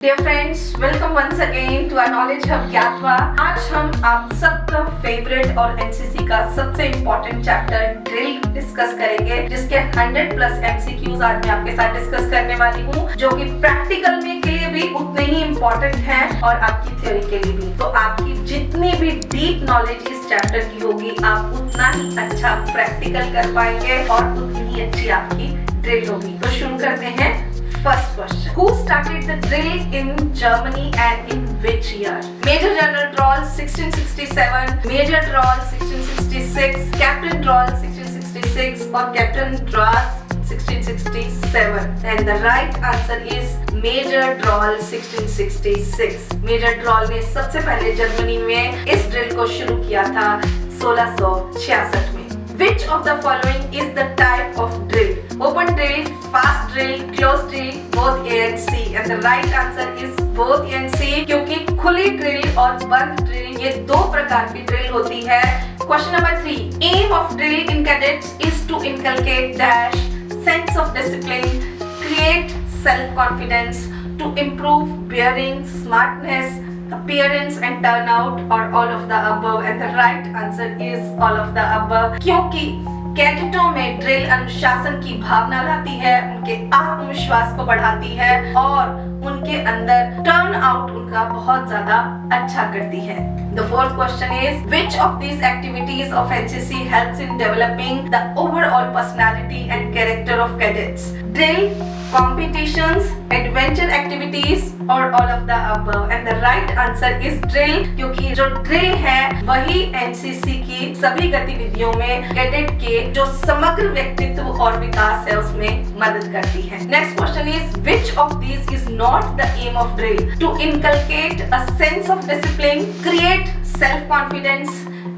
Dear friends, welcome once again to our knowledge hub ज्ञातवा। आज हम आप सबका फेवरेट और एनसीसी का सबसे इम्पोर्टेंट चैप्टर ड्रिल डिस्कस करेंगे, जिसके 100+ एमसीक्यूज आज मैं आपके साथ डिस्कस करने वाली हूँ, जो कि प्रैक्टिकल में के लिए भी उतने ही इम्पोर्टेंट हैं और आपकी थ्योरी के लिए भी। तो आपकी जितनी भी डीप नॉलेज इस चैप्टर की होगी, आप उतना ही अच्छा प्रैक्टिकल कर पाएंगे और उतनी ही अच्छी आपकी ड्रिल होगी। तो शुरू करते हैं। First question: Who started the drill in Germany and in which year? Major General Droll 1667, Major Droll 1666, Captain Droll 1666 or Captain Dras 1667? And the right answer is Major Droll 1666. Major Droll ने सबसे पहले Germany में इस drill को शुरू किया था 1666 में। Which of the following is the type of drill? Open drill, fast drill, closed drill, both A and C. And the right answer is both A and C, क्योंकि खुली ड्रिल और बंद ड्रिल ये दो प्रकार की ड्रिल होती है। Question number 3. Aim of drill in cadets is to inculcate dash sense of discipline, create self-confidence, to improve bearing, smartness, appearance and turnout, or all of the above. And the right answer is all of the above, क्योंकि कैडेटों में drill अनुशासन की भावना लाती है, उनके आत्मविश्वास को बढ़ाती है और उनके अंदर टर्न आउट उनका बहुत ज्यादा अच्छा करती है। The fourth question is, which of these activities of NCC helps in developing the overall personality and character of cadets? Drill, competitions, adventure activities, or all of the above? And the right answer is drill, क्योंकि जो drill है वही NCC की सभी गतिविधियों में cadet के जो समग्र व्यक्तित्व और विकास है उसमें मदद करती है। Next question is, which of these is not the aim of drill? To inculcate a sense of discipline, create self-confidence,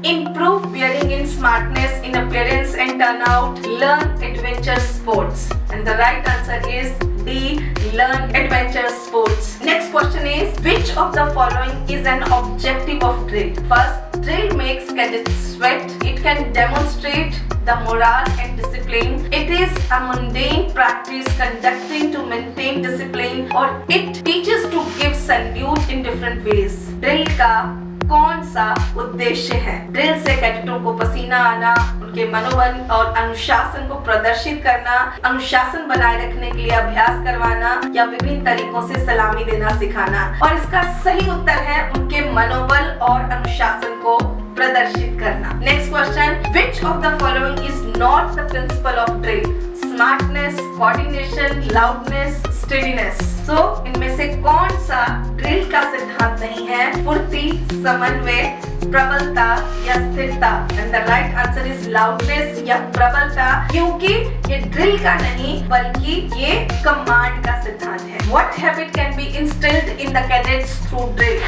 improve bearing in smartness, in appearance and turnout, learn adventure sports. And the right answer is D, learn adventure sports. Next question is, which of the following is an objective of drill? First, drill makes cadets sweat. It can demonstrate the morale and discipline. It is a mundane practice conducting to maintain discipline, or it teaches to give salute in different ways. Drill का कौन सा उद्देश्य है? Drill से कैडेटों को पसीना आना, उनके मनोबल और अनुशासन को प्रदर्शित करना, अनुशासन बनाए रखने के लिए अभ्यास करवाना या विभिन्न तरीकों से सलामी देना सिखाना। और इसका सही उत्तर है उनके मनोबल और अनुशासन को प्रदर्शित करना। Next question, which of the following is not the principle of drill? Smartness, coordination, loudness, steadiness. So इनमें से कौन सा ड्रिल का सिद्धांत नहीं है? फुर्ती, समन्वय, प्रबलता या स्थिरता? And the right answer is loudness या प्रबलता, क्योंकि ये ड्रिल का नहीं बल्कि ये कमांड का सिद्धांत है। What habit can be instilled in the cadets through drill?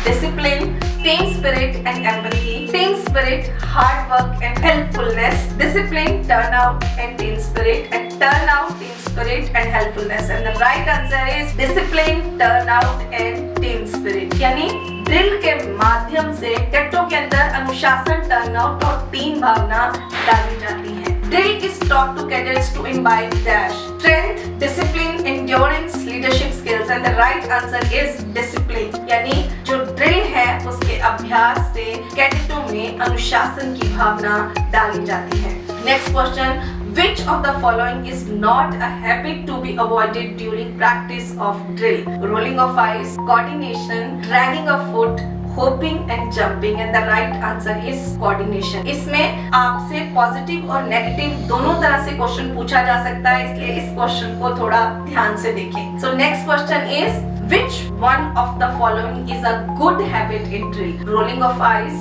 Discipline, team spirit and empathy, team spirit, hard work and helpfulness, discipline, turnout and team spirit, and turnout, team spirit and helpfulness. And the right answer is discipline, turnout and team spirit. यानी drill के माध्यम से कैडेटों के अंदर अनुशासन, turnout और team भावना डाली जाती है। Drill is taught to cadets to imbibe dash strength, discipline, endurance, leadership skills. And the right answer is discipline. यानी जो ड्रिल है उसके अभ्यास से कैडेटों में अनुशासन की भावना डाली जाती है। Next question, which of the following is not a habit to be avoided during practice of drill? Rolling of eyes, coordination, dragging of foot, hopping and jumping. And the right answer is coordination. इसमें आपसे positive और negative दोनों तरह से question पूछा जा सकता है, इसलिए इस क्वेश्चन को थोड़ा ध्यान से देखें। So next question is, which one of the following is a good habit in drill? Rolling of eyes,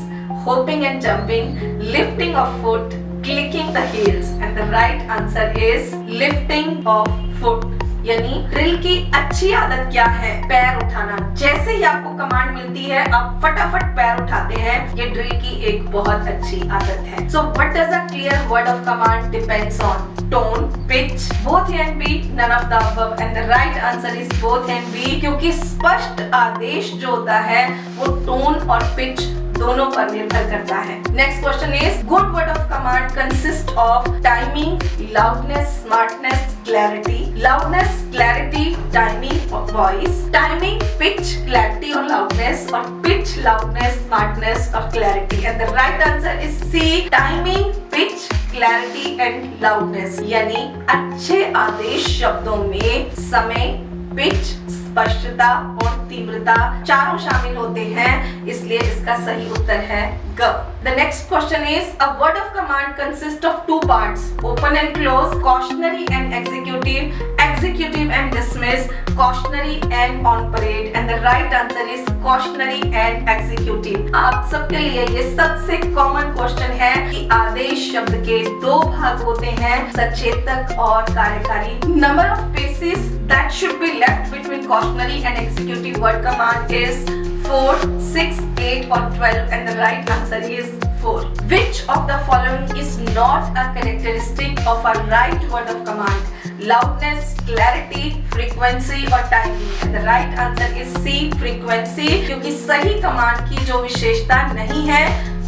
hopping and jumping, lifting of foot, clicking the heels. And the right answer is lifting of foot. यानी drill की अच्छी आदत क्या है? पैर उठाना। जैसे ही आपको कमांड मिलती है आप फटाफट पैर उठाते हैं, ये ड्रिल की एक बहुत अच्छी आदत है। So what does a clear word of command depends on? Tone, pitch, both A and B, none of the above. And the right answer is both A and B, क्योंकि स्पष्ट आदेश जो होता है वो टोन और पिच दोनों पर निर्भर करता है। Next question is, good word of command consist of timing, loudness, smartness, clarity, loudness, clarity, timing or voice, timing, pitch, clarity or loudness, or pitch, loudness, smartness or clarity. And the right answer is C, timing, pitch, clarity and loudness. यानी अच्छे आदेश शब्दों में समय, pitch, स्पष्टता और तीव्रता चारों शामिल होते हैं, इसलिए इसका सही उत्तर है ग। The next question is, a word of command consists of two parts, open and close, cautionary and executive, executive and dismiss, cautionary and on parade, and the right answer is cautionary and executive। आप सबके लिए ये सबसे common question है कि आदेश शब्द के दो भाग होते हैं, सचेतक और कार्यकारी। Number of spaces that should be left between cautionary and executive word command is 4, 6, 8 or 12, and the right answer is 4. Which of the following is not a characteristic of a right word of command? Loudness, clarity, frequency or timing, and the right answer is C, frequency, क्योंकि सही command की जो विशेषता नहीं है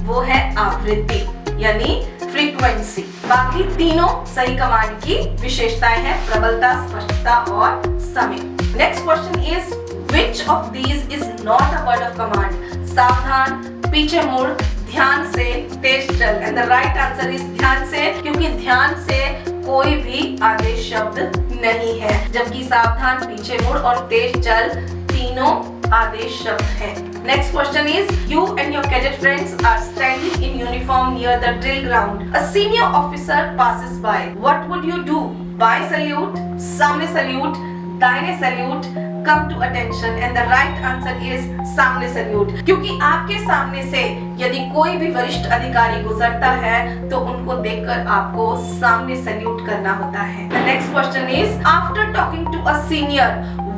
वो है आवृत्ति यानी फ्रीक्वेंसी। बाकी तीनों सही कमांड की विशेषताएं हैं, प्रबलता, स्पष्टता और समय। Next question is, which of these is not a word of command? सावधान, पीछे मुड़, ध्यान से, तेज चल, and the right answer is ध्यान से, क्योंकि ध्यान से कोई भी आदेश शब्द नहीं है, जबकि सावधान, पीछे मुड़ और तेज चल तीनों आदेश शब्द हैं। Next question is, you and your cadet friends are standing in uniform near the drill ground. A senior officer passes by. What would you do? बाएं salute, सामने salute, दाहिने salute, come to attention, and the right answer is सामने salute, क्योंकि आपके सामने से यदि कोई भी वरिष्ठ अधिकारी गुजरता है तो उनको देखकर आपको सामने सल्यूट करना होता है। The next question is, after talking to a senior,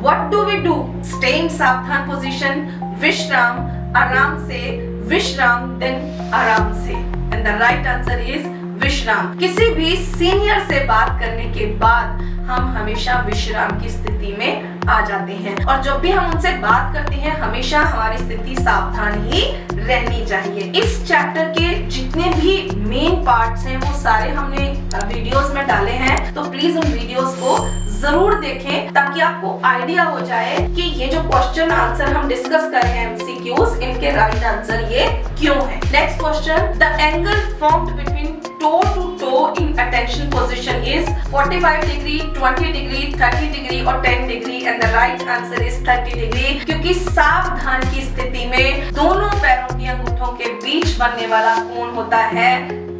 what do we do? Stay in सावधान position, विश्राम, आराम से, विश्राम, then आराम से, and the right answer is विश्राम। किसी भी सीनियर से बात करने के बाद हम हमेशा विश्राम की स्थिति में आ जाते हैं, और जब भी हम उनसे बात करते हैं हमेशा हमारी स्थिति सावधान ही रहनी चाहिए। इस चैप्टर के जितने भी मेन पार्ट्स हैं वो सारे हमने वीडियोस में डाले हैं, तो प्लीज उन वीडियोस को जरूर देखें ताकि आपको आइडिया हो जाए कि ये जो क्वेश्चन आंसर हम डिस्कस कर रहे हैं एमसीक्यूज, इनके राइट आंसर ये क्यों है। Next question, the angle formed between toe to toe in attention position is 45 degree, 20 degree, 30 degree और 10 degree, and the right answer is 30 degree, क्योंकि सावधान की स्थिति में दोनों पैरों की अंगूठों के बीच बनने वाला कोण होता है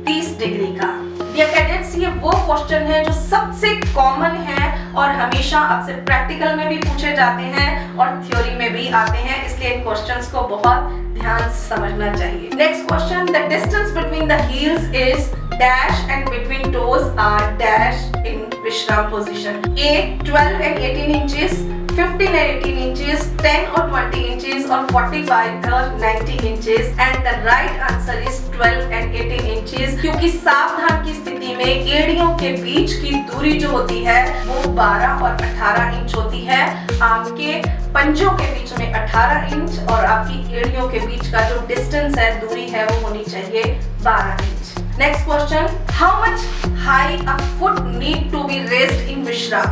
30 डिग्री का। डियर कैडेट्स, ये वो क्वेश्चन है जो सबसे कॉमन है और हमेशा आपसे प्रैक्टिकल में भी पूछे जाते हैं और थ्योरी में भी आते हैं, इसलिए इन क्वेश्चंस को बहुत ध्यान से समझना चाहिए। Next question, the distance between the heels is dash and between toes are dash in विश्राम position. A 12 and 18 inches, 15 and 18 inches, 10 or 20 inches और 45 or 90 inches, and the right answer is 12 and 18 inches, क्योंकि सावधान की स्थिति में एड़ियों के बीच की दूरी जो होती है वो 12 और 18 इंच होती है। आपके पंजों के बीच में 18 इंच और आपकी एड़ियों के बीच का जो डिस्टेंस है, दूरी है, वो होनी चाहिए 12 inch. Next question, how much high a foot need to be raised in Vishram?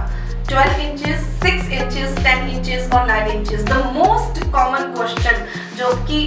12 inches, 6 inches, 10 inches or 9 inches? The most common question जो कि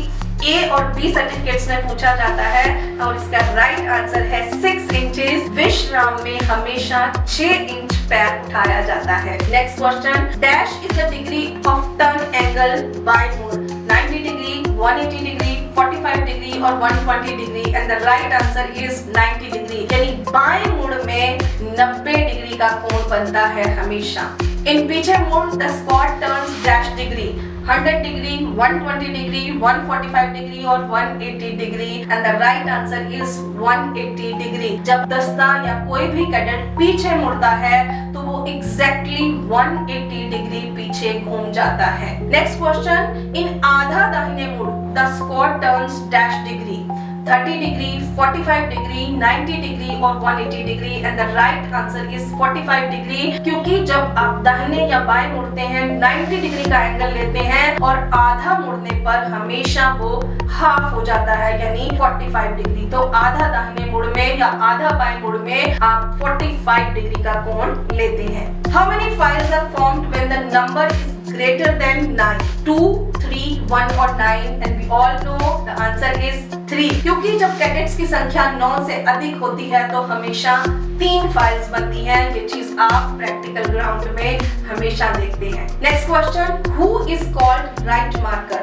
A और B सर्टिफिकेट्स में पूछा जाता है और इसका राइट आंसर है 6 इंचेस। विश्राम में हमेशा 6 इंच पैर उठाया जाता है। Next question, dash is the degree of turn angle by mode, 90 degree, 180 degree, 45 degree और 120 degree, and the right answer is 90 degree, यानी बाएं मुड़ में 90 डिग्री का कोण बनता है हमेशा। इन पीछे मुड़ the squat turns dash degree, 100 degree, 120 degree, 145 degree और 180 degree, and the right answer is 180 degree. जब दस्ता या कोई भी कैडेट पीछे मुड़ता है तो वो एग्जैक्टली 180 डिग्री पीछे घूम जाता है। नेक्स्ट क्वेश्चन, इन आधा दाहिने मुड़ the squat turns dash degree, 30 degree, 45 degree, 90 degree और 180 degree and the right answer is 45 degree, क्योंकि जब आप दाहिने या बाएं मुड़ते हैं 90 डिग्री का एंगल लेते हैं और आधा मुड़ने पर हमेशा वो हाफ हो जाता है, यानी 45 डिग्री। तो आधा दाहिने मुड़ में या आधा बाएं मुड़ में आप 45 डिग्री का कोण लेते हैं। How many files are formed when the number is greater than 9? 2, 3, 1 और 9 and we all know the answer is 3, क्योंकि जब कैडेट्स की संख्या 9 से अधिक होती है तो हमेशा 3 फाइल्स बनती हैं। ये चीज आप प्रैक्टिकल ग्राउंड में हमेशा देखते हैं। Next question, who is called right marker?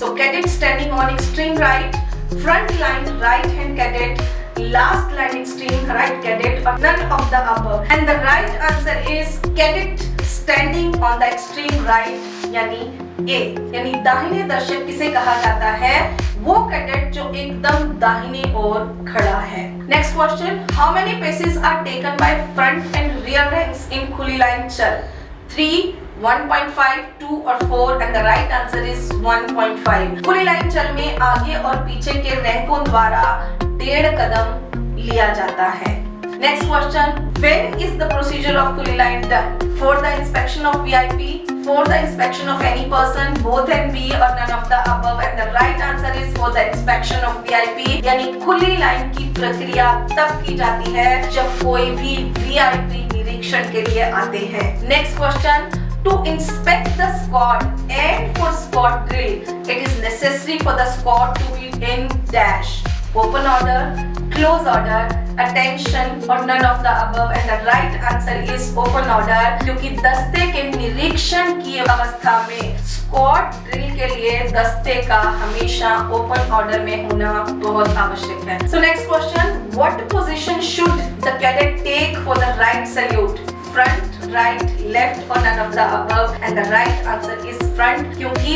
So cadet standing on extreme right, front line right hand cadet, last line extreme right cadet or none of the above, and the right answer is cadet standing on the extreme right, यानी A, यानी दाहिने दर्शक किसे कहा जाता है? वो cadet जो एकदम दाहिने ओर खड़ा है। Next question, how many paces are taken by front and rear ranks in खुली लाइन चल? 3, 1.5, 2 और 4 and the right answer is 1.5। खुली लाइन चल में आगे और पीछे के रैंकों द्वारा 1.5 कदम लिया जाता है। Next question, when is the procedure of खुली line done? For the inspection of VIP, for the inspection of any person, both and B or none of the above, and the right answer is for the inspection of VIP, यानी खुली line की प्रक्रिया तब की जाती है जब कोई भी VIP निरीक्षण के लिए आते हैं। Next question, to inspect the squad and for squad drill, it is necessary for the squad to be in dash, open order, close order, attention or none of the above, and the right answer is open order, क्योंकि दस्ते के निरीक्षण की अवस्था में squad drill के लिए दस्ते का हमेशा ओपन ऑर्डर में होना बहुत आवश्यक है। So next question, what position should the cadet take for the right salute? Front, right, left or none of the above, and the right answer is front, क्योंकि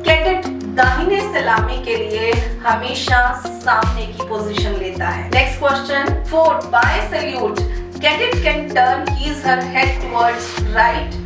कैडेट दाहिने सलामी के लिए हमेशा सामने की पोजीशन लेता है। Next question, for by salute cadet can turn his her head towards right,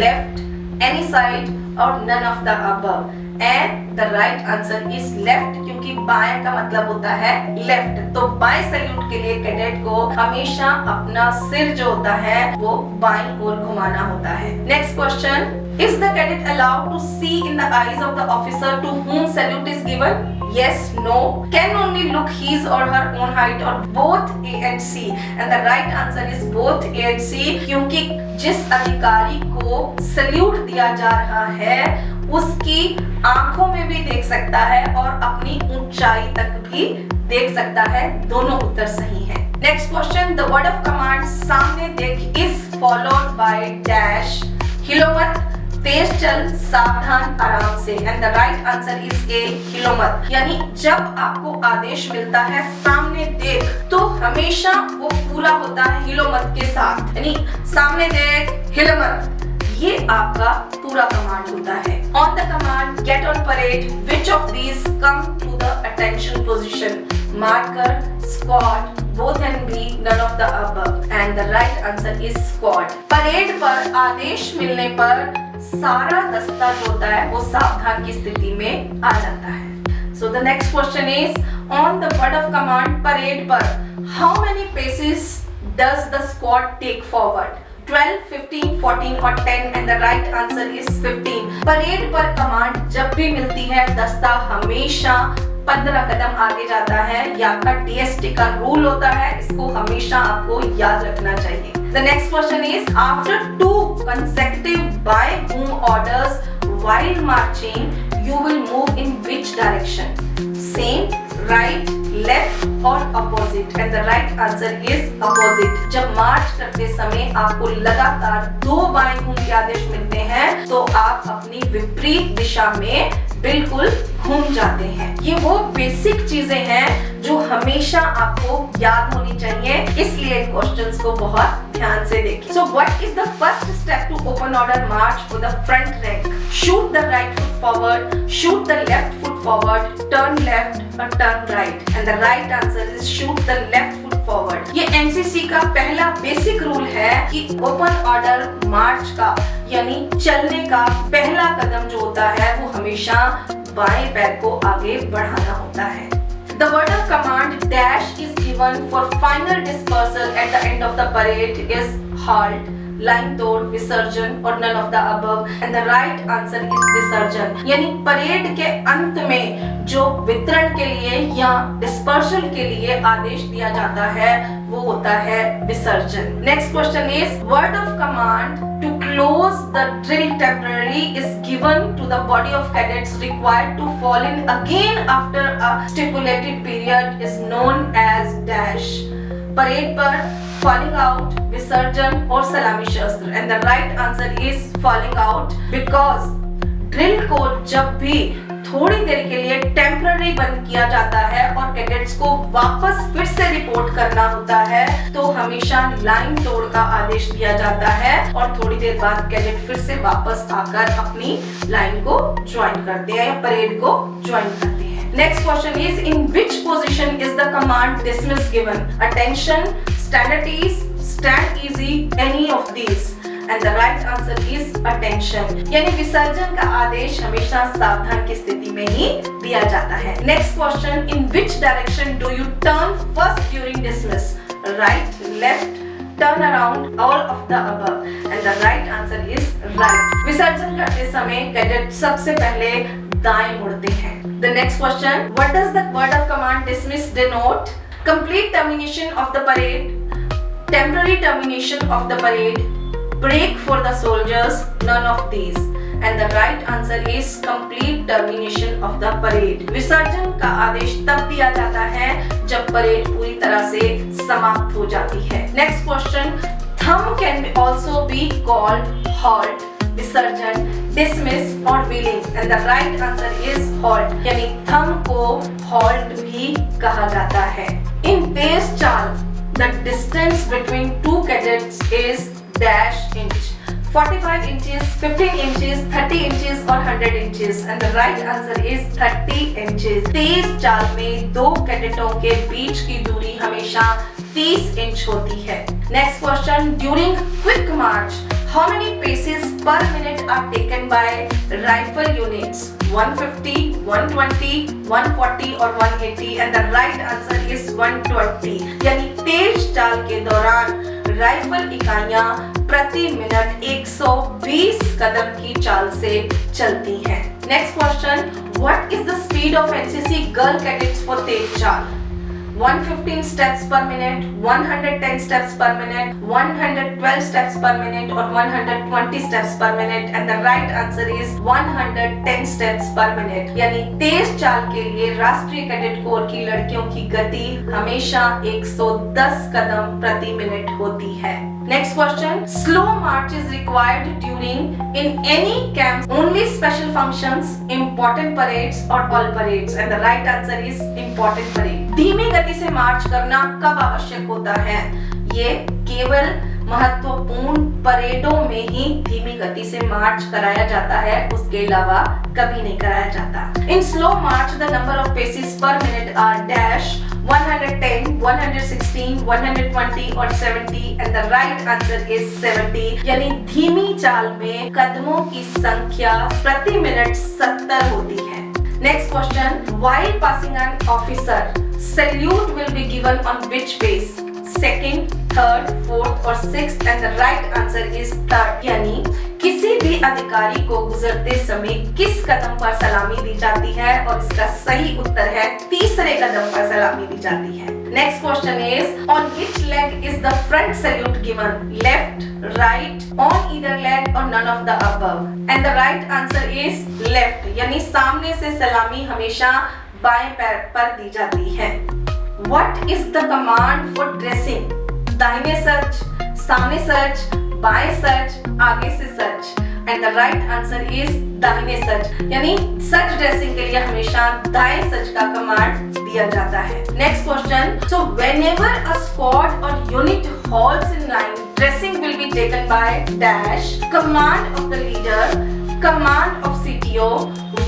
left, any side or none of the above, and the right answer is left, क्योंकि बाएं का मतलब होता है लेफ्ट। तो बाएं सैल्यूट के लिए कैडेट को हमेशा अपना सिर जो होता है वो बाईं ओर घुमाना होता है। Next question, is the cadet allowed to see in the eyes of the officer to whom salute is given? Yes, no, can only look his or her own height or both A and C, and the right answer is both A and C, क्योंकि जिस अधिकारी को salute दिया जा रहा है उसकी आंखों में भी देख सकता है और अपनी ऊंचाई तक भी देख सकता है। दोनों उत्तर सही हैं। Next question, the word of command सामने देख इज फॉलोड बाय डैश, हिलो मत, तेज चल, सावधान, आराम से, and the right answer is a, हिलो मत, यानी जब आपको आदेश मिलता है सामने देख तो हमेशा वो पूरा होता है हिलो मत के साथ, यानी सामने देख, हिलो मत, ये आपका पूरा कमांड होता है। On the command get on parade, which of these come to the attention position? Marker, squad, both and B, none of the above, and the right answer is squad। Parade पर आदेश मिलने पर सारा दस्ता जो होता है वो सावधान की स्थिति में आ जाता है। So the next question is, on the word of command parade पर how many paces does the squad take forward? 12, 15, 14 और 10, and the right answer is 15। Parade पर कमांड जब भी मिलती है दस्ता हमेशा 15 कदम आगे जाता है। यह आपका DST का रूल होता है, इसको हमेशा आपको याद रखना चाहिए। The next question is, after 2 consecutive by whom orders while marching, you will move in which direction? Same, right, left or opposite? And the right answer is opposite। जब मार्च करते समय आपको लगातार 2 बाएं घूम के आदेश मिलते हैं तो आप अपनी विपरीत दिशा में बिल्कुल घूम जाते हैं। ये वो बेसिक चीजें हैं जो हमेशा आपको याद होनी चाहिए, इसलिए क्वेश्चंस को बहुत ध्यान से देखें। So what is the first step to open order march for the front rank? Shoot the right foot forward, shoot the left foot forward, turn left or turn right, and the right answer is shoot the left foot forward। ये NCC का पहला basic rule है कि open order मार्च का यानी चलने का पहला कदम जो होता है वो हमेशा बाएं पैर को आगे बढ़ाना होता है। The word of command dash is given for final dispersal at the end of the parade is halt, line तोड़, विसर्जन और none of the above and the right answer is विसर्जन। यानी परेड के अंत में जो वितरण के लिए या डिस्पर्सल के लिए आदेश दिया जाता है वो होता है विसर्जन। Next question is word of command to close the drill temporarily is given to the body of cadets required to fall in again after a stipulated period is known as dash। Parade पर falling out, विसर्जन और सलामी शस्त्र and the right answer is falling out because drill को जब भी थोड़ी देर के लिए टेम्पररी बंद किया जाता है और कैडेट्स को वापस फिर से रिपोर्ट करना होता है तो हमेशा लाइन तोड़ का आदेश दिया जाता है और थोड़ी देर बाद कैडेट फिर से वापस आकर अपनी लाइन को ज्वाइन करते हैं या परेड को ज्वाइन करते हैं। Next question is in which position is the command dismiss given? Attention, stand at ease, stand easy, any of these and the right answer is attention। यानी विसर्जन का आदेश हमेशा सावधान की स्थिति में ही दिया जाता है। Next question in which direction do U turn first during dismiss? Right, left, turn around, all of the above and the right answer is right. विसर्जन करते समय कैडेट सबसे पहले दाएं मुड़ते हैं। The next question what does the word of command dismiss denote? Complete termination of the parade, temporary termination of the parade, break for the soldiers, none of these and the right answer is complete termination of the parade। विसर्जन का आदेश तब दिया जाता है जब parade पूरी तरह से समाप्त हो जाती है। Next question thumb can also be called halt, विसर्जन, dismiss और wheeling and the right answer is halt। यानी thumb को halt भी कहा जाता है। In तेज चाल the distance between two cadets is dash inch, 45 inches, 15 inches, 30 inches और 100 inches and the right answer is 30 inches। तेज चाल में दो कैडेटों के बीच की दूरी हमेशा 30 इंच होती है। Next question during quick March how many paces per minute are taken by rifle units? 150, 120, 140 और 180 and the right answer is 120। यानी तेज चाल के दौरान राइफल इकाइयां प्रति मिनट 120 कदम की चाल से चलती हैं। Next question what is the speed of NCC girl cadets for तेज चाल? 115 steps per minute, 110 steps per minute, 112 steps per minute और 120 steps per minute and the right answer is 110 steps per minute। यानी तेज चाल के लिए राष्ट्रीय cadet corps की लड़कियों की गति हमेशा 110 कदम प्रति मिनट होती है। Next question slow march is required during in any camp only special functions, important parades or all parades and the right answer is important parade। धीमी गति से मार्च करना कब आवश्यक होता है? ये केवल महत्वपूर्ण परेडों में ही धीमी गति से मार्च कराया जाता है, उसके अलावा कभी नहीं कराया जाता। In slow march the number of paces per minute are dash 110, 116, 120 और 70 and the right answer is 70। यानी धीमी चाल में कदमों की संख्या प्रति मिनट 70 होती है। Next question while passing an officer salute will be given on which pace? Second, third, fourth और sixth and the right answer is third। यानी किसी भी अधिकारी को गुजरते समय किस कदम पर सलामी दी जाती है और इसका सही उत्तर है तीसरे कदम पर सलामी दी जाती है। Next question is on which leg is the front salute given? Left, right, on either leg or none of the above and the right answer is left. यानी सामने से सलामी हमेशा बाएं पैर पर दी जाती है। What is the command for dressing? दाहिने सच, सामने सच, बाएं सच, आगे से such and the right answer is दाहिने सच। यानी सच ड्रेसिंग के लिए हमेशा दाएं सच का कमांड दिया जाता है। Next question so whenever a squad or unit halts in line dressing will be taken by dash command of the leader, command of CTO,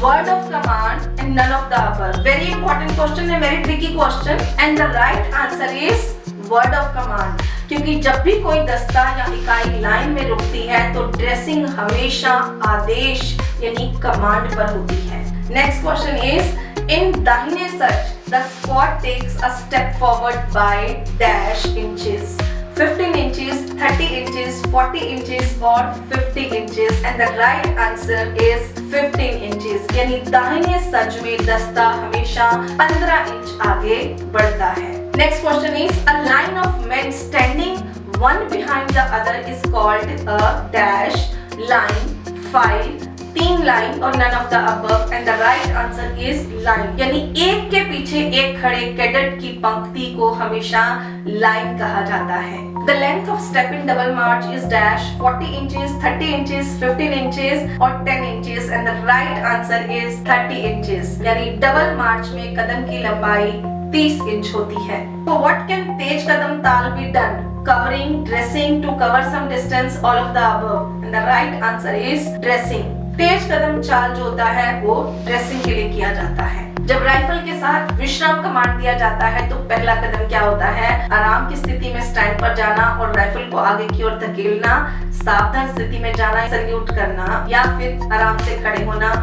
word of command and none of the above. Very important question है, very tricky question and the right answer is word of command. क्योंकि जब भी कोई दस्ता या इकाई line में रुकती है तो ड्रेसिंग हमेशा आदेश यानी कमांड पर होती है। नेक्स्ट क्वेश्चन इज In दाहिने सच, the squat takes a step forward by dash inches, 15 inches, 30 inches, 40 inches or 50 inches, and the right answer is 15 inches. यानी दाहिने सच में दस्ता हमेशा 15 इंच आगे बढ़ता है. Next question is, a line of men standing one behind the other is called a dash line, file, 3 line और none of the above, and the right answer is line. यानी एक के पीछे एक खड़े कैडेट की पंक्ति को हमेशा लाइन कहा जाता है. The length of step in double march is dash 40 inches, 30 inches, 15 inches और 10 inches, and the right answer is 30 inches. यानी डबल मार्च में कदम की लंबाई 30 इंच होती है. So what can तेज कदम ताल be done? Covering, dressing, to cover some distance, all of the above, and the right answer is dressing. तेज कदम चाल जो होता है वो ड्रेसिंग के लिए किया जाता है. जब राइफल के साथ विश्राम कमांड दिया जाता है तो पहला कदम क्या होता है? आराम की स्थिति में स्टैंड पर जाना और राइफल को आगे की ओर धकेलना, सावधान स्थिति में जाना, सल्यूट करना या फिर आराम से खड़े होना.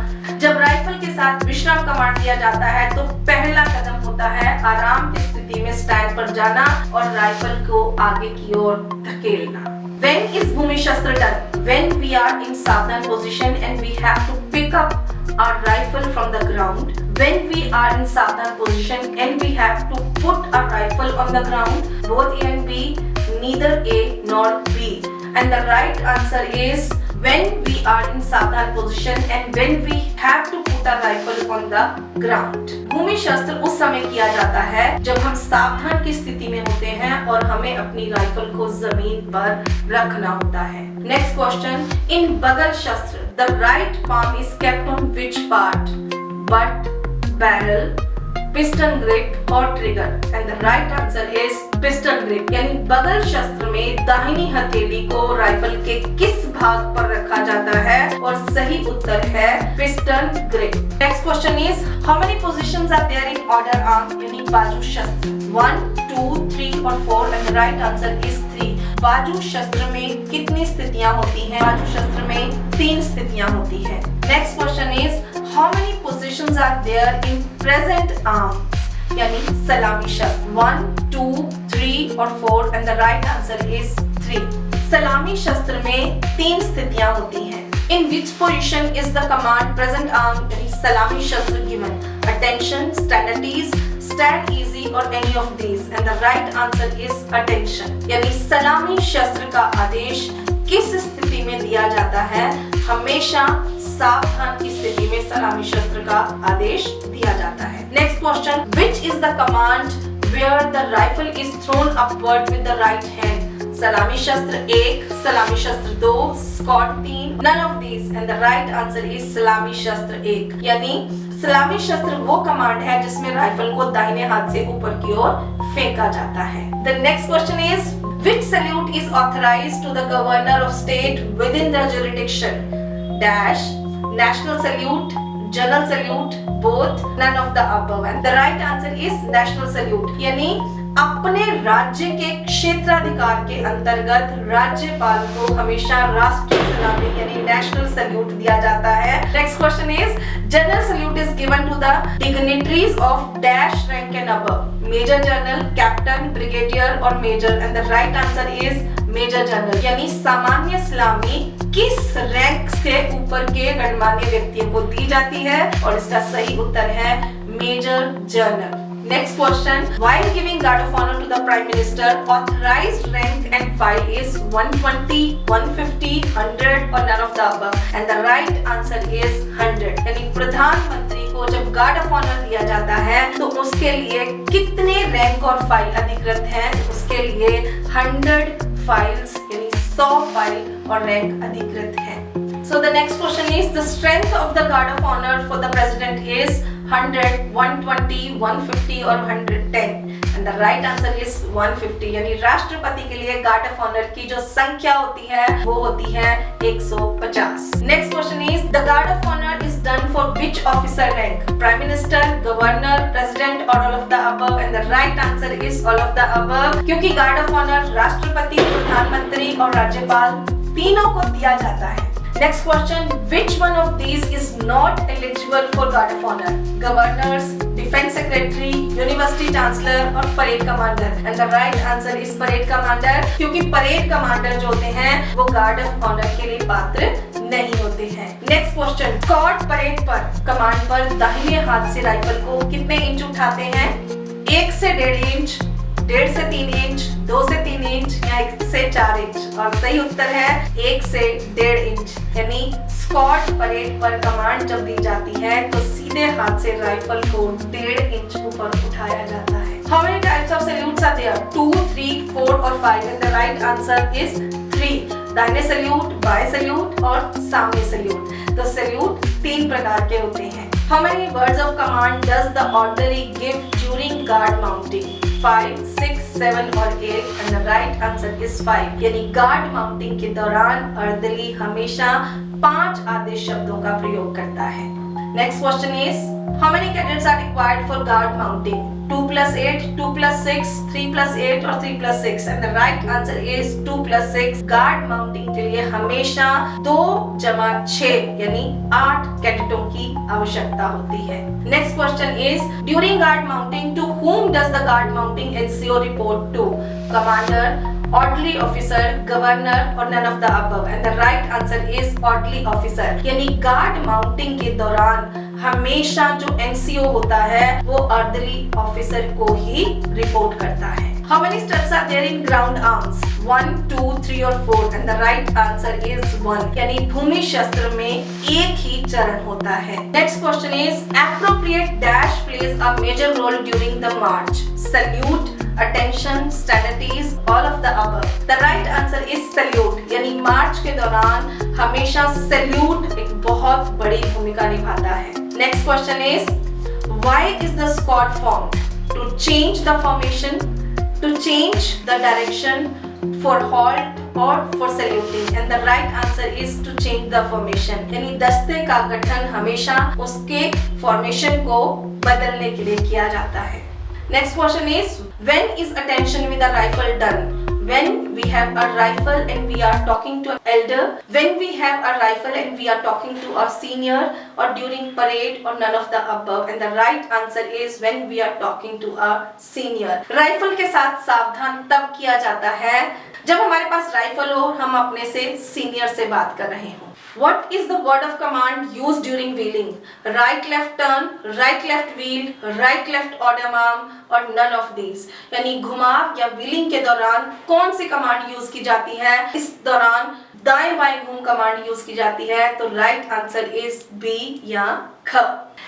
जब राइफल के साथ विश्राम कमांड दिया जाता है तो पहला कदम होता है आराम की स्थिति में स्टैंड पर जाना और राइफल को आगे की ओर धकेलना. When is Bhumi Shastra done? When we are in sadhan position and we have to pick up our rifle from the ground. When we are in sadhan position and we have to put our rifle on the ground. Both A and B, neither A nor B. And the right answer is when we are in sadhan position and when we have to put our rifle on the ground. भूमि शस्त्र उस समय किया जाता है जब हम सावधान की स्थिति में होते हैं और हमें अपनी राइफल को जमीन पर रखना होता है. Next question. In बगल शस्त्र, the right palm is kept on which part? Butt, barrel, piston grip और trigger, and the right answer is piston grip. यानी बगल शस्त्र में दाहिनी हथेली को राइफल के किस भाग पर रखा जाता है और सही उत्तर है piston grip. Next question is, how many positions are there in order arm? यानी बाजू शस्त्र 1, 2, 3 और 4, and the right answer is 3. बाजू शस्त्र में कितनी स्थितियां होती हैं? बाजू शस्त्र में 3 स्थितियां होती हैं. Next question is, how many positions are there in present arm? यानी सलामी शस्त्र 1, 2, 3 और 4, and the right answer is 3. सलामी शस्त्र में 3 स्थितियां होती हैं. In which position is the command present arm यानी सलामी शस्त्र given? Attention, stand at ease, stand easy or any of these, and the right answer is attention. यानी सलामी शस्त्र का आदेश किस स्थिति में दिया जाता है? हमेशा सावधान की स्थिति में सलामी शस्त्र का आदेश दिया जाता है. Next question. Which is the command where the rifle is thrown upward with the right hand? सलामी शस्त्र 1, सलामी शस्त्र 2, Scott 3, none of these, and the right answer is सलामी शस्त्र 1. यानी सलामी शस्त्र वो कमांड है जिसमें राइफल को दाहिने हाथ से ऊपर की ओर फेंका जाता है. The next question is, which salute is authorized to the governor of state within the jurisdiction? Dash, national salute, general salute, both, none of the above, and the right answer is national salute. यानी अपने राज्य के क्षेत्राधिकार के अंतर्गत राज्यपाल को हमेशा राष्ट्रीय सलामी यानी नेशनल सैल्यूट दिया जाता है. Next question is, general salute is given to the dignitaries of dash rank and above? Major general, captain, brigadier or major, and the right answer is major general. यानी सामान्य सलामी किस रैंक से ऊपर के गणमान्य व्यक्तियों को दी जाती है और इसका सही उत्तर है major general. Next question. While giving guard of honor to the Prime Minister, authorized rank and file is 120, 150, 100 or none of the above. And the right answer is 100. यानी प्रधानमंत्री को जब गार्ड ऑफ ऑनर दिया जाता है तो उसके लिए कितने रैंक और फाइल अधिकृत हैं? उसके लिए 100 फाइल्स यानी 100 फाइल और रैंक अधिकृत हैं. So the next question is, the strength of the guard of honor for the president is 100, 120, 150 और 110, and the right answer is 150. यानी राष्ट्रपति के लिए गार्ड ऑफ ऑनर की जो संख्या होती है वो होती है 150. Next question is, the guard of honor is done for which officer rank? Prime Minister, Governor, President or all of the above? And the right answer is all of the above. क्योंकि guard of honour राष्ट्रपति, प्रधानमंत्री और राज्यपाल तीनों को दिया जाता है. Next question, which one of these is not eligible for guard of honor? Governors, defense secretary, university chancellor और parade commander. And the right answer is parade commander, क्योंकि parade commander जो होते हैं वो guard of honor के लिए पात्र नहीं होते हैं। Next question, स्कॉट परेड पर कमांड पर दाहिने हाथ से राइफल को कितने इंच उठाते हैं? 1 से 1.5 इंच, 1.5 से 3 इंच, 2 से 3 इंच या 1 से 4 इंच। और सही उत्तर है 1 से 1.5 इंच। यानी स्कॉट परेड पर कमांड जब दी जाती है तो सीधे हाथ से राइफल को 1.5 इंच ऊपर उठाया जाता है। How many types of salutes are there? 2, 3, 4 और 5 and the right answer is 3. दाहिने सल्यूट, बाएं सल्यूट और सामने सल्यूट। तो सल्यूट 3 प्रकार के होते हैं। How many words of command does the orderly give during guard mounting? 5, 6, 7 और 8 and the right answer is 5. यानी guard mounting के दौरान orderly हमेशा 5 आदेश शब्दों का प्रयोग करता है। Next question is, how many cadets are required for guard mounting? 2 plus 8, 2 plus 6, 3 plus 8 और 3 plus 6 and the right answer is 2 plus 6. guard mounting के लिए हमेशा 2 जमा 6 यानी 8 कैडेटों की आवश्यकता होती है। Next question is, during guard mounting to whom does the guard mounting NCO report to? Commander, orderly officer, governor और none of the above and the right answer is orderly officer। यानी guard mounting के दौरान हमेशा जो NCO होता है वो orderly officer को ही रिपोर्ट करता है। How many steps are there in ground arms? 1, 2, 3 और 4 and the right answer is 1। यानी भूमि शस्त्र में एक ही चरण होता है। Next question is, appropriate dash plays a major role during the march. Salute, attention, standardies, all of the above. The right answer is salute। यानी मार्च के दौरान हमेशा सैल्यूट एक बहुत बड़ी भूमिका निभाता है। Next question is, why is the squad formed? To change the formation, to change the direction, for halt or for saluting and the right answer is to change the formation। यानी दस्ते का गठन हमेशा उसके फॉर्मेशन को बदलने के लिए किया जाता है। Next question is, when is attention with a rifle done? When we have a rifle and we are talking to an elder, when we have a rifle and we are talking to a senior, or during parade or none of the above and the right answer is when we are talking to a senior। Rifle के साथ सावधान तब किया जाता है जब हमारे पास rifle हो, हम अपने से सीनियर से बात कर रहे हो। What is the word of command used during wheeling? Right left turn, right left wheel, right left odd arm और none of these। यानी घुमाव या व्हीलिंग के दौरान कौन सी कमांड यूज की जाती है? इस दौरान दाएं बाएं घूम कमांड यूज की जाती है। तो राइट आंसर इज बी या ख।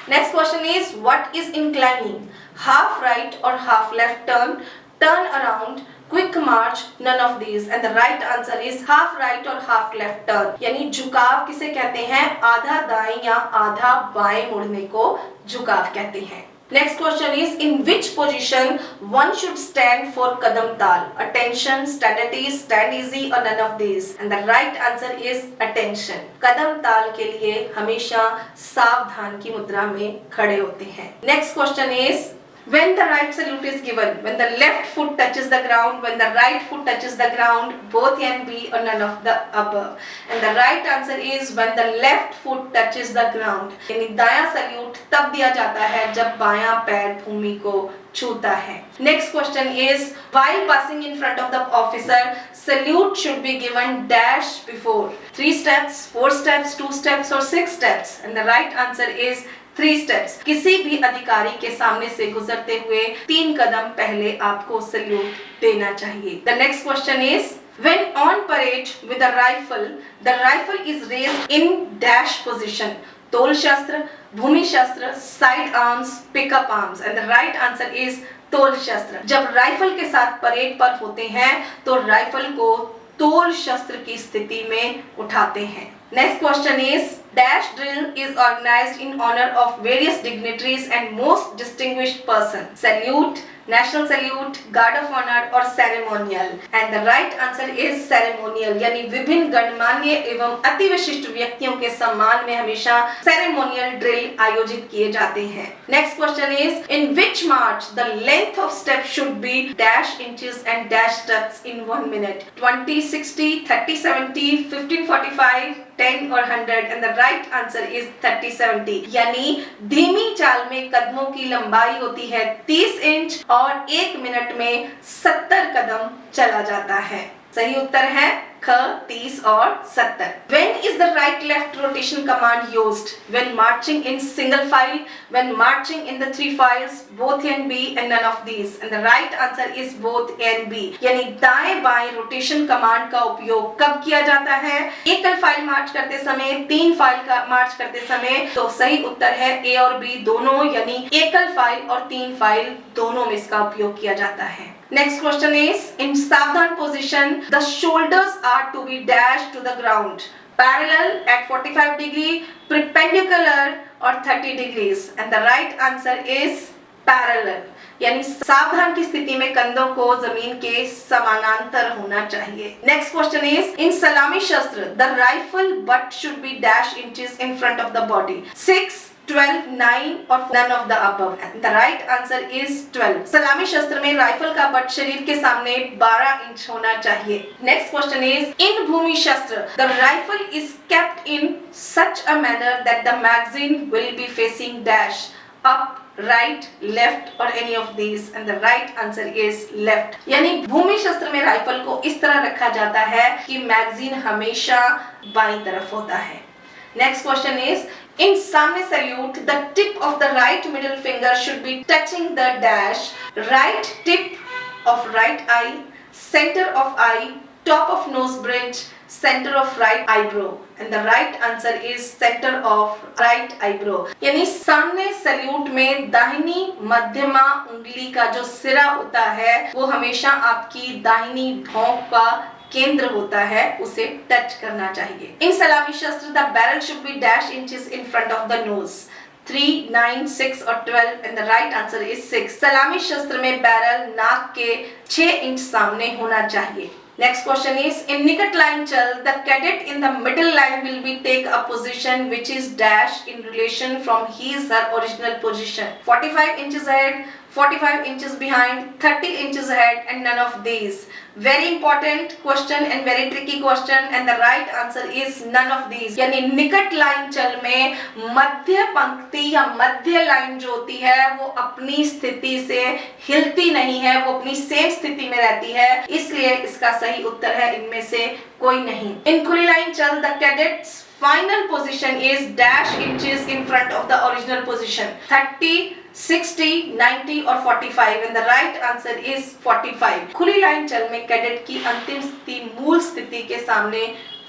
Next question is, what is inclining? Half right or half left turn, turn around, quick march, none of these and the right answer is half right और half left turn। यानी झुकाव किसे कहते हैं? आधा दाएं या आधा बाएं मुड़ने को झुकाव कहते हैं। Next question is, in which position one should stand for kadam tal? Attention, standardies, stand easy or none of these and the right answer is attention। कदम ताल के लिए हमेशा सावधान की मुद्रा में खड़े होते हैं। Next question is, when the right salute is given, when the left foot touches the ground, when the right foot touches the ground, both can be or none of the above and the right answer is when the left foot touches the ground। यानी दायां salute तब दिया जाता है जब बायां पैर भूमि को छूता है। Next question is, while passing in front of the officer, salute should be given dash before 3 steps, 4 steps, 2 steps or 6 steps and the right answer is 3 steps। किसी भी अधिकारी के सामने से गुजरते हुए 3 कदम पहले आपको सल्यूट देना चाहिए। The next question is, when on parade with a rifle, the rifle is raised in dash position। तोल शस्त्र, भूमि शस्त्र, side arms, pickup arms and the right answer is तोल शस्त्र। जब राइफल के साथ परेड पर होते हैं तो राइफल को तोल शस्त्र की स्थिति में उठाते हैं। Next question is, dash drill is organized in honor of various dignitaries and most distinguished person। Salute, national salute, guard of honor और ceremonial and the right answer is ceremonial। यानी विभिन्न गणमान्य एवं अति विशिष्ट व्यक्तियों के सम्मान में हमेशा ceremonial drill आयोजित किए जाते हैं। Next question is, in which march the length of step should be dash inches and dash steps in 1 minute? 20, 60, 30, 70, 15, 45 10 और 100 and the right answer is 30-70। यानी धीमी चाल में कदमों की लंबाई होती है 30 इंच और 1 मिनट में 70 कदम चला जाता है। सही उत्तर है ख 30 और 70। When is the right left rotation command used? When marching in single file, when marching in the 3 files, both A and B and none of these, and the right answer is both A and B। यानी दाएं बाएं rotation command का उपयोग कब किया जाता है? एकल फाइल मार्च करते समय, 3 फाइल का मार्च करते समय। तो सही उत्तर है A और B दोनों, यानी एकल फाइल और 3 फाइल दोनों में इसका उपयोग किया जाता है। Next question is, in Savdhan position, the shoulders are to be dashed to the ground, parallel at 45 degree, perpendicular or 30 degrees, and the right answer is parallel। यानी सावधान की स्थिति में कंधों को जमीन के समानांतर होना चाहिए। Next question is, in सलामी शस्त्र, the rifle butt should be dash inches in front of the body, 6, 12, 9 or none of the above, and the right answer is 12। सलामी शस्त्र में राइफल का बट शरीर के सामने 12 इंच होना चाहिए। Next question is, in भूमि शस्त्र, the rifle is kept in such a manner that the magazine will be facing dash, up, right, left or any of these, and the right answer is left। यानी भूमि शस्त्र में rifle को इस तरह रखा जाता है कि मैगजीन हमेशा बाईं तरफ होता है। Next question is, in Samne salute, the tip of the right middle finger should be touching the dash, right tip of right eye, center of eye, top of nose bridge, center of right eyebrow, and the right answer is center of right eyebrow। यानी सामने salute में दाहिनी मध्यमा उंगली का जो सिरा होता है वो हमेशा आपकी दाहिनी भौं का केंद्र होता है, उसे टच करना चाहिए। इन सलामी शस्त्र the barrel should be dash inches in front of the nose, 3, 9, 6 और 12 and the right answer is 6। सलामी शस्त्र में बैरल नाक के 6 इंच सामने होना चाहिए। Next question is, in निकट लाइन चल, the cadet in the middle line will be take a position which is dash in relation from his her original position, 45 inches ahead, 45 inches behind, 30 inches ahead and none of these। Very important question and very tricky question and the right answer is none of these। यानी निकट line चल में मध्य पंक्ति या मध्य line जो होती है वो अपनी स्थिति से हिलती नहीं है, वो अपनी सेम स्थिति में रहती है, इसलिए इसका सही उत्तर है इनमें से कोई नहीं। इन खुली लाइन चल the cadets final position is dash inches in front of the original position, 30, 60, 90 और 45 and the right answer is 45। खुली लाइन चल में कैडेट की अंतिम स्थिति मूल स्थिति के सामने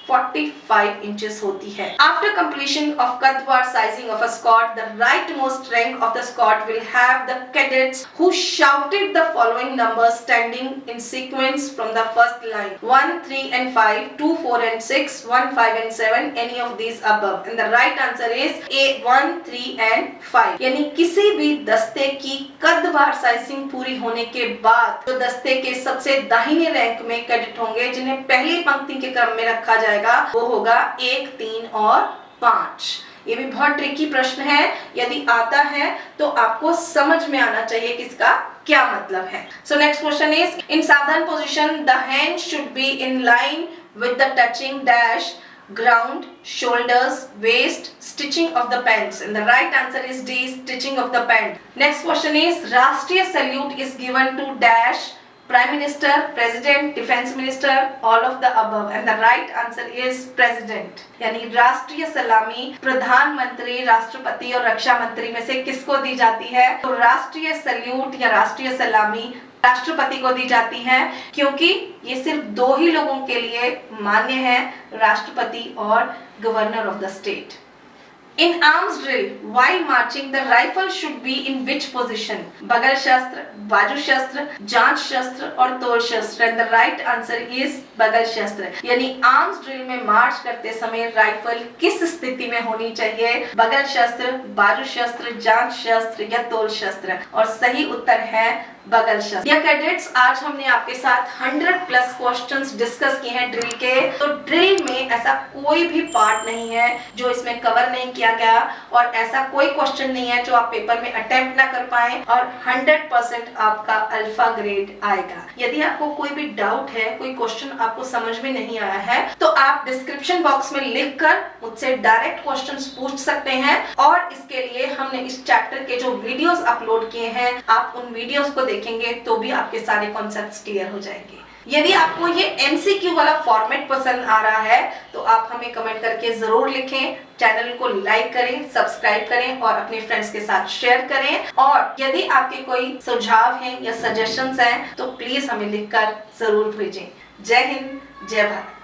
45 inches होती है। After completion of Kadwar sizing of a squad, the rightmost rank of the squad will have the cadets who shouted the following numbers standing in sequence from the first line, 1, 3 and 5, 2, 4 and 6, 1, 5 and 7, any of these above, and the right answer is A, 1, 3 and 5। यानी किसी भी दस्ते की कदवार sizing पूरी होने के बाद जो दस्ते के सबसे दाहिने रैंक में कैडेट होंगे जिन्हें पहली पंक्ति के क्रम में रखा जाएगा वो होगा 1, 3 और 5। ये भी बहुत ट्रिकी प्रश्न है, यदि आता है तो आपको समझ में आना चाहिए कि इसका क्या मतलब है। सो नेक्स्ट क्वेश्चन इज, इन सावधान position the hand should be in line with the touching dash ground, shoulders, waist, stitching of the pants, and the right answer is D, stitching of the pant। Next question is, राष्ट्रीय salute is given to dash Prime Minister, President, Defense Minister, all of the above, and the right answer is President। यानी राष्ट्रीय सलामी प्रधानमंत्री, राष्ट्रपति और रक्षा मंत्री में से किसको दी जाती है? तो राष्ट्रीय सल्यूट या राष्ट्रीय सलामी राष्ट्रपति को दी जाती है, क्योंकि ये सिर्फ 2 ही लोगों के लिए मान्य है, राष्ट्रपति और governor of the state. In arms drill, while marching, the rifle should be in which position? बगल शस्त्र, बाजू शस्त्र, जांच शस्त्र और तोड़ शस्त्र, and the right answer is बगल शस्त्र। यानी आर्म्स ड्रिल में मार्च करते समय राइफल किस स्थिति में होनी चाहिए? बगल शस्त्र, बाजू शस्त्र, जांच शस्त्र या तोड़ शस्त्र, और सही उत्तर है बगल शब्द। या कैडेट्स, आज हमने आपके साथ 100+ क्वेश्चंस डिस्कस किए हैं ड्रिल के। तो ड्रिल में ऐसा कोई भी पार्ट नहीं है जो इसमें कवर नहीं किया गया, और ऐसा कोई क्वेश्चन नहीं है जो आप पेपर में अटेम्प्ट ना कर पाए, और 100% आपका अल्फा ग्रेड आएगा। यदि आपको कोई भी डाउट है, कोई क्वेश्चन आपको समझ में नहीं आया है, तो आप डिस्क्रिप्शन बॉक्स में लिखकर मुझसे डायरेक्ट क्वेश्चंस पूछ सकते हैं। और इसके लिए हमने इस चैप्टर के जो वीडियोस अपलोड किए हैं, आप उन वीडियोस को देखेंगे तो भी आपके सारे कॉन्सेप्ट्स क्लियर हो जाएंगे। यदि आपको ये MCQ वाला फॉर्मेट पसंद आ रहा है तो आप हमें कमेंट करके जरूर लिखें। चैनल को लाइक करें, सब्सक्राइब करें और अपने फ्रेंड्स के साथ शेयर करें। और यदि आपके कोई सुझाव हैं या सजेशंस हैं तो प्लीज हमें लिखकर जरूर भेजें। जय हिंद, जय भारत।